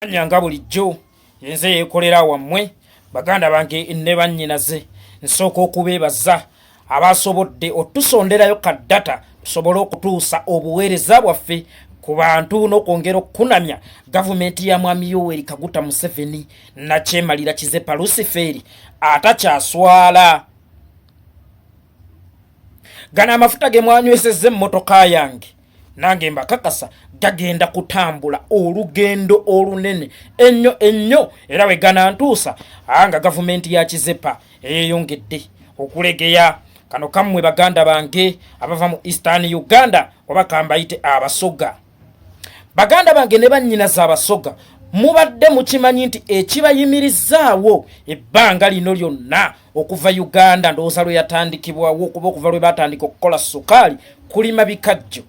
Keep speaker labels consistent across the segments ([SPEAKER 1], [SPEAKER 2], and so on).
[SPEAKER 1] Nyanga bulijjo yenze yekolera wammwe baganda bange ne bannyinaze nsooka okubeebaza abasobodde otusonderayo ka data tusobole okutuusa obuweereza bwaffe ku bantu n'okwongera okukunamya gavumenti ya mwami Yoweri Kaguta Museveni nakyemalira Kizepa Luciferi atakyaswala. Gana amafuta ge mwanywesezza emmotoka yange nange mbakakasa gagenda kutambula olugendo olunene ennyo era we gana ntuusa anga gavumenti ya Kizepa eyongedde okulegeya kano kammwe baganda bange abava mu Eastern Uganda oba kambayite Abasoga. Baganda bange ne bannyinaza Abasoga mubadde mukimanyi nti ekibayimirizaawo ebbanga lino lyonna okuva Uganda ndowooza lwe yatandikibwawo okuba okuva lwe batandika okukola sukaali kulima bikajjo.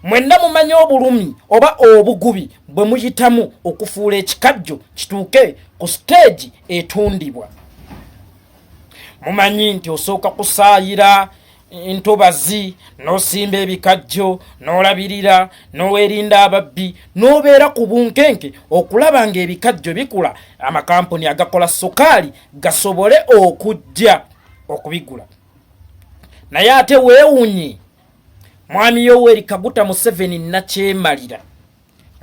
[SPEAKER 1] Mwenna mumanyi obulumi oba obugubi bwe muyitamu okufuula ekikajjo kituuke ku stage etundibwa. Mumanyi nti osooka kusaayira ntobazi n'osimba ebikajjo n'olabirira n'owerinda ababbi n'obeera ku bunkenke okulaba ng'ebikajjo bikula amakampuni agakola sukaali gasobole okujja okubigula. Naye ate weewunye mwami Yoweri Kaguta Museveni nakyemalira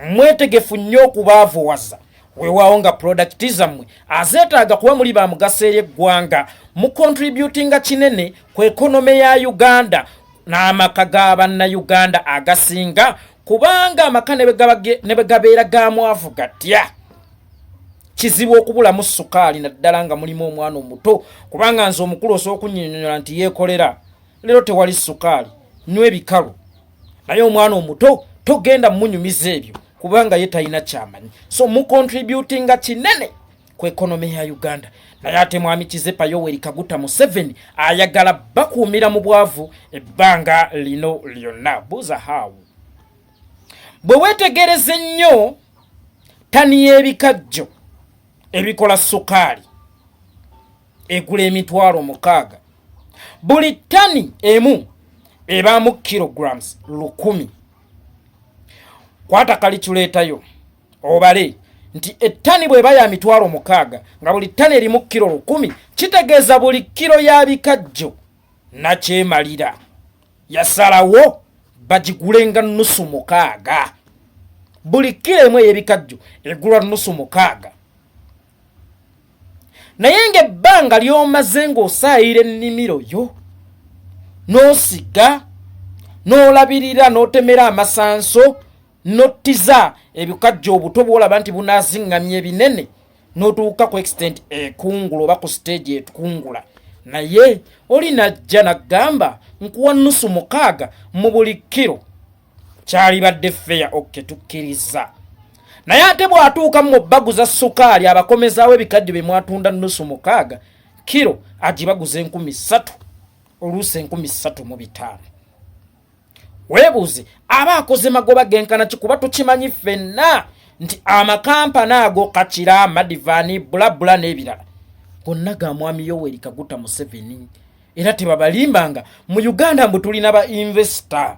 [SPEAKER 1] mwetegefu nnyo okubaavuwaza weewaawo nga producti zammwe azeetaaga kuba muli ba mugaso eri eggwanga mu contributinga kinene ku ekonome ya Uganda n'amaka g'abannayuganda agasinga kubanga amaka ne bwe gabeera ga mwavu gatya. Kizibu okubulamu sukaali naddala nga mulimu omwana omuto kubanga nze omukulu osobola okunnyonnyola nti yeekolera leero tewali sukaali nywa ebikalu naye omwana omuto togenda munyumiza ebyo kubanga ye talina kyamanyi. So mu contributinga kinene ku ekonome ya Uganda. Naye ate mwami Kizepa Yoweri Kaguta Museveni ayagala bakuumira mu bwavu ebbanga lino lyonna. Buuza haawo bwe weetegereze nnyo tani y'ebikajjo ebikola sukaali egula $600. Buli tani emu ebaamu kilograms 100. Kwata kalikyuleetayo obale nti ettani bw'eba ya $600 nga buli ttani erimu kilo 100 kitegeeza buli kilo ya bikajjo nakyemalira yasalawo bagigulenga $600. Buli kilo emu ey'ebikajjo egulwa $600. Naye ng'ebbanga ly'omaze ng'osaayira ennimiro yo n'osiga n'olabirira n'otemera amasanso n'ottiza ebikajjo obuto bw'olaba nti bunaazingamya ebinene n'otuuka ku extent ekungula oba ku stage etukungula. Naye oli najja n'agamba nkuwa $600 mu buli kiro kyalibadde feya okke tukkiriza. Naye ate bw'atuuka mu baguza sukaali abakomezaawo ebikajjo bye mwatunda $600 kiro agibaguza 3,000 oluusi 3,500. Weebuuze aba akoze magoba genkana kikuba tukimanyi ffenna nti amakampani ago Kakira, Madivani, Bulabula n'ebirala gonna ga mwami Yoweri Kaguta Museveni. Era tebabalimbanga mu Uganda mbu tulina ba investor.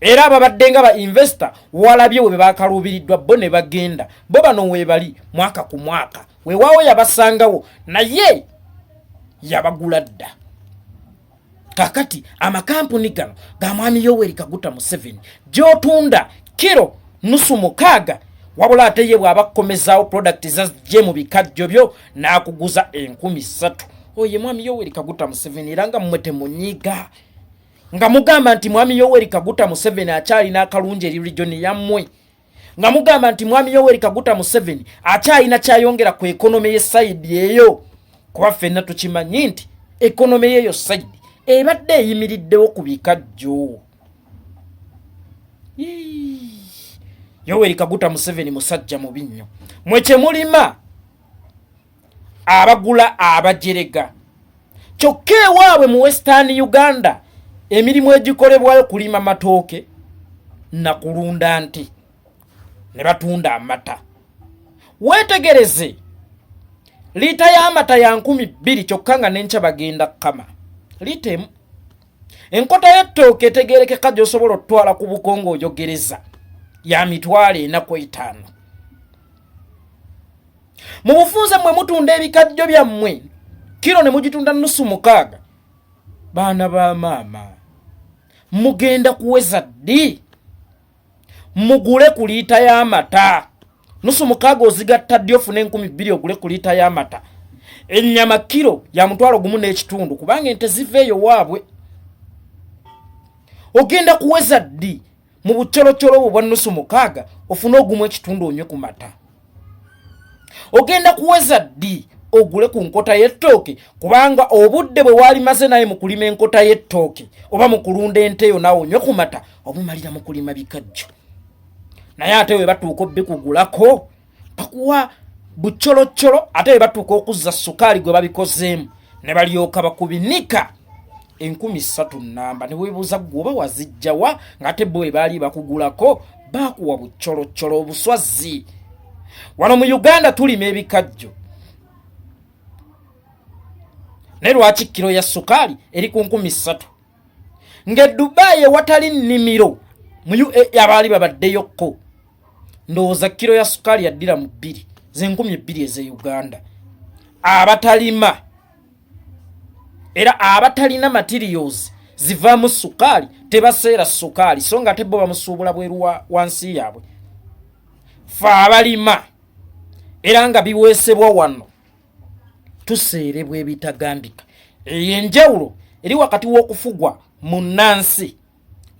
[SPEAKER 1] Era ababadde nga ba investor walabye we bakaluubiriddwa bo ne bagenda bo bano weebali mwaka ku mwaka weewaawo yabasangawo naye yabagula dda. Kakati amakampuni gano ga mwami Yoweri Kaguta Museveni gy'otunda kiro $600 wabula ate ye bw'abakomezaawo product zazje mu bikajjo byo n'akuguza 3,000. Oye mwami Yoweri Kaguta Museveni era nga mmwe temunyiga nga mugamba nti mwami Yoweri Kaguta Museveni akyalina akalungi eri region yammwe, nga mugamba nti mwami Yoweri Kaguta Museveni akyalina kyayongera ku ekonome ye side eyo kuba ffenna tukimanyi nti ekonome yeyo side ebadde eyimiriddewo ku bikajjo. Yoweri Kaguta Museveni musajja mubi nnyo. Mwe kye mulima abagula abajerega kyokka ewaabwe mu Western Uganda emirimu egikolebwayo kulima matooke na kulunda nti ne batunda amata. Weetegereze liita y'amata ya 2,000 kyokka nga n'enkya bagenda kama litemu. Enkota y'ettooke etegerekeka gy'osobola otwala ku bukongo ojogereza ya $50. mu bufunze mwe mutunda ebikajjo byammwe kilo ne mugitunda nusu mukaaga. Baana ba maama mugenda kuweza ddi mugule ku liita y'amata nusu mukaaga ozigatta ddi ofune 2,000 ogule ku liita y'amata. Ennyama kilo ya mutwalo gumu n'ekitundu kubanga ente ziveeyo waabwe. Ogenda kuweza ddi mu bucholocolo bwa nusu mukaaga ofune ogumu ekitundu onywe ku mata. Ogenda kuweza ddi ogule ku nkota y'ettooke kubanga obudde bwe wali maze naye mu kulima enkota y'ettooke oba mu kulunda ente yo nawe onywe ku mata obumalira mu kulima bikajjo. Naye ate we batuuka obbikugulako bakuwa bucholocolo ate we batuuka okuzza sukaali gwe babikozeemu ne balyoka bakubinika 3,000 namba ne weebuuza gwe oba wazijjawa ng'ate bo we baali bakugulako bakuwa bucholocolo obuswazi. Wano mu Uganda tulima ebikajjo ne lwaki kilo ya sukaali eri ku 3,000 nge Dubai watali nnimiro mu abaali babaddeyokko ndowooza kilo ya sukaali yaddira mu 2 ze eze Uganda. Abatalima era abatalina materials zivaamu sukaali tebaseera sukaali so nga tebo bamusuubula bweru wansi yaabwe. Fa abalima era nga biweesebwa wano tuseerebwa ebitagambika. Enjawulo eri wakati w'okufugwa munnansi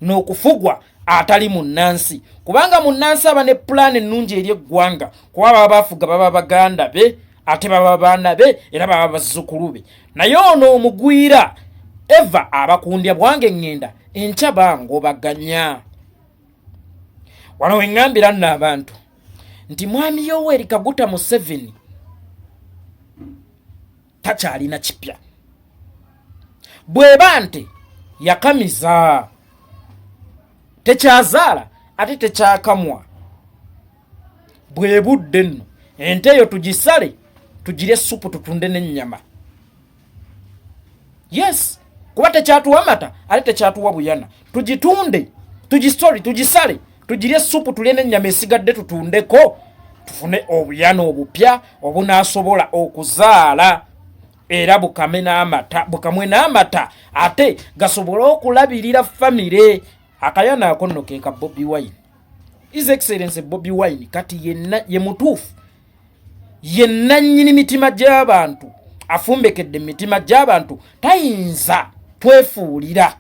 [SPEAKER 1] n'okufugwa atali munnansi kubanga munnansi aba ne plan ennungi eri eggwanga kuba baba bafuga baba baganda be ate baba baana be era baba bazzukulu be. Naye ono omugwira eva abakundya bwange ngenda enkya bangobaganya. Wano we ngambira nno abantu nti mwami Yoweri Kaguta Museveni takyalina kipya. Bweba nte yakamiza tekyazaala ate tekyakamwa. Bwe budde nno ente eyo tugisale tugire supu tutunde n'ennyama. Yes, kuba tekyatuwa mata ate tekyatuwa buyana. Tugitunde tugisale tugire supu tulye n'ennyama esigadde tutundeko tufune obuyana obupya obunaasobola okuzaala era bukamwe n'amata ate gasobola okulabirira famire. Akayana ako nno ke ka Bobi Wine. His Excellency Bobi Wine kati yenna ye mutuufu yenna nnyini mitima gy'abantu afumbekedde mitima gy'abantu tayinza twefuulira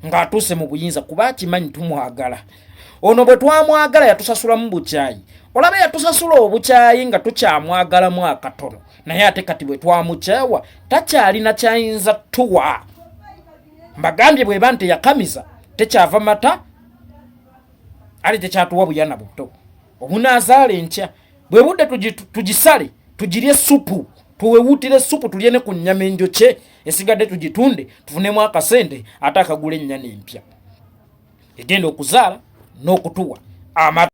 [SPEAKER 1] ng'atuuse mu buyinza kuba akimanyi tumwagala. Ono bwe twamwagala yatusasula mu bukyayi olabe yatusasula obukyayi nga tukyamwagalamu akatono naye ate kati bwe twamukyawa takyalina kyayinza tuwa. Mbagambye bwe bante yakamiza tekyava mata ali tekyatuwa buyana buto obunaazaala enkya bwe budde tugisale tugirye supu tuwewutire supu tulye ne ku nnyama enjokye esigadde tugitunde tufunemu akasente ate akagula ennyana empya egenda okuzaala n'okutuwa amata.